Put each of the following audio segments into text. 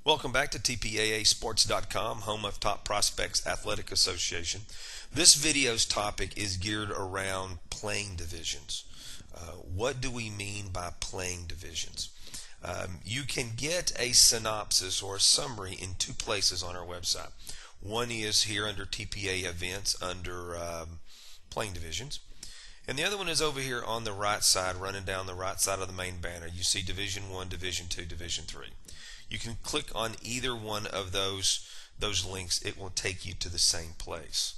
Welcome back to TPAAsports.com, home of Top Prospects Athletic Association. This video's topic is geared around playing divisions. What do we mean by playing divisions? You can get a synopsis or a summary in two places on our website. One is here under TPA events under playing divisions. And the other one is over here on the right side, running down the right side of the main banner. You see Division 1, Division 2, Division 3. You can click on either one of those links. It will take you to the same place.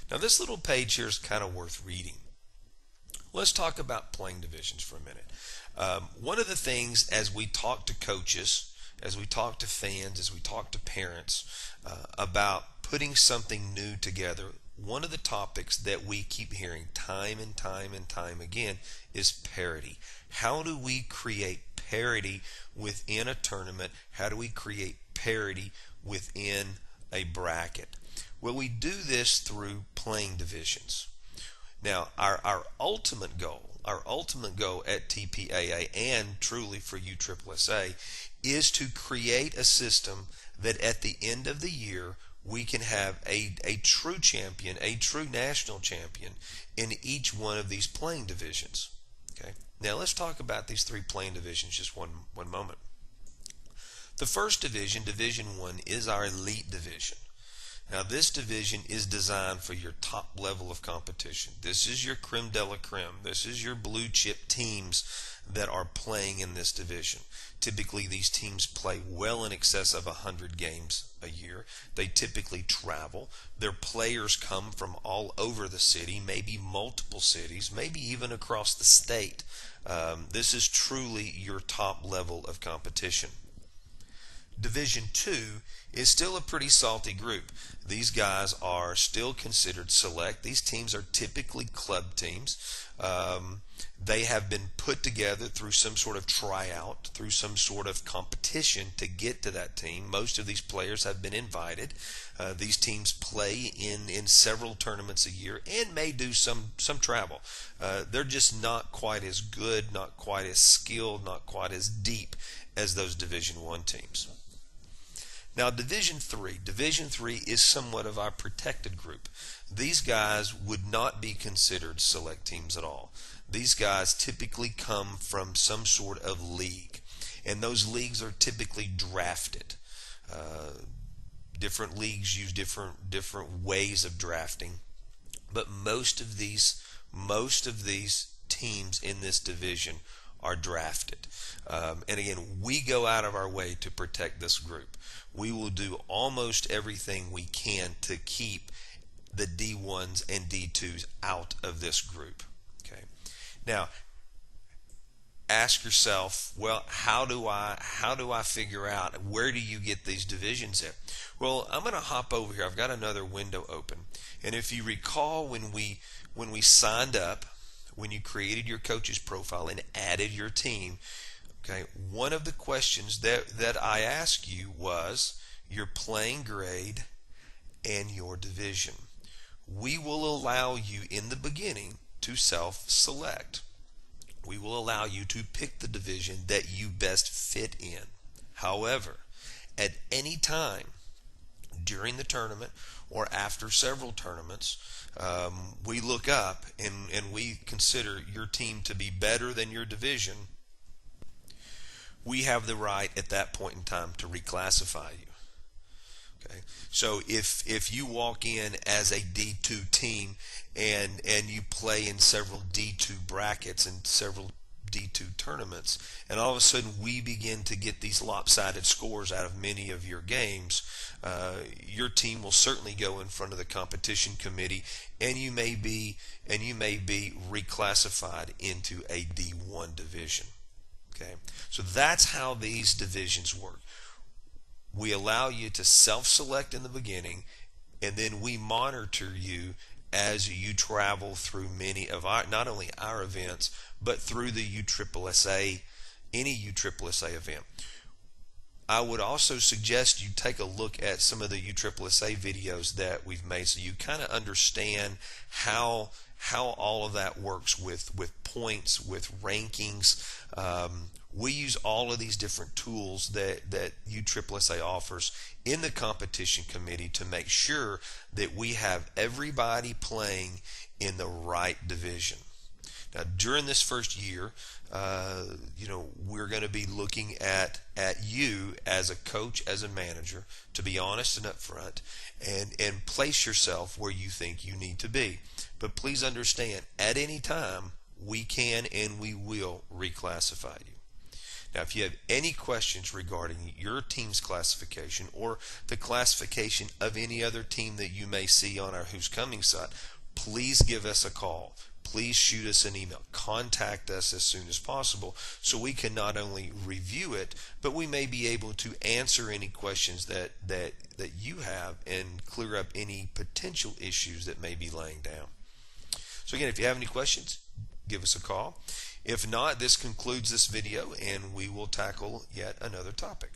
Now this little page here is kind of worth reading. Let's talk about playing divisions for a minute. One of the things as we talk to coaches, as we talk to fans, as we talk to parents about putting something new together, one of the topics that we keep hearing time and time again is parity. How do we create parity within a tournament? How do we create parity within a bracket? Well, we do this through playing divisions. Now, our ultimate goal at TPAA and truly for USSSA is to create a system that at the end of the year we can have a true champion, a true national champion in each one of these playing divisions. Okay. Now let's talk about these three playing divisions just one moment. The first division, Division 1, is our elite division. Now this division is designed for your top level of competition. This is your creme de la creme. This is your blue chip teams that are playing in this division. Typically these teams play well in excess of 100 games a year. They typically travel. Their players come from all over the city, maybe multiple cities, maybe even across the state. This is truly your top level of competition. Division 2 is still a pretty salty group. These guys are still considered select. These teams are typically club teams. They have been put together through some sort of tryout, through some sort of competition to get to that team. Most of these players have been invited. These teams play in several tournaments a year and may do some travel. They're just not quite as good, not quite as skilled, not quite as deep as those Division 1 teams. Now Division 3 is somewhat of our protected group. These guys would not be considered select teams at all. These guys typically come from some sort of league, and those leagues are typically drafted. Different leagues use different ways of drafting, but most of these teams in this division are drafted. And again, we go out of our way to protect this group. We will do almost everything we can to keep the D1s and D2s out of this group. Okay. Now, ask yourself, well, how do I figure out where do you get these divisions at? Well, I'm going to hop over here. I've got another window open. And if you recall when we signed up, when you created your coach's profile and added your team, okay, one of the questions that I asked you was your playing grade and your division. We will allow you in the beginning to self-select. We will allow you to pick the division that you best fit in. However, at any time during the tournament or after several tournaments, we look up and we consider your team to be better than your division. We have the right at that point in time to reclassify you. Okay, so if you walk in as a D2 team and you play in several D2 brackets and several D2 tournaments, and all of a sudden we begin to get these lopsided scores out of many of your games, your team will certainly go in front of the competition committee, and you may be reclassified into a D1 division. Okay, so that's how these divisions work. We allow you to self-select in the beginning, and then we monitor you as you travel through many of our, not only our events, but through the USSSA, any USSSA event. I would also suggest you take a look at some of the USSSA videos that we've made so you kind of understand how all of that works with points, with rankings. We use all of these different tools that USSSA offers in the competition committee to make sure that we have everybody playing in the right division. Now, during this first year, we're going to be looking at you as a coach, as a manager, to be honest and upfront, and place yourself where you think you need to be. But please understand, at any time, we can and we will reclassify you. Now, if you have any questions regarding your team's classification or the classification of any other team that you may see on our Who's Coming site, please give us a call. Please shoot us an email. Contact us as soon as possible so we can not only review it, but we may be able to answer any questions that you have and clear up any potential issues that may be laying down. So again, if you have any questions, give us a call. If not, this concludes this video and we will tackle yet another topic.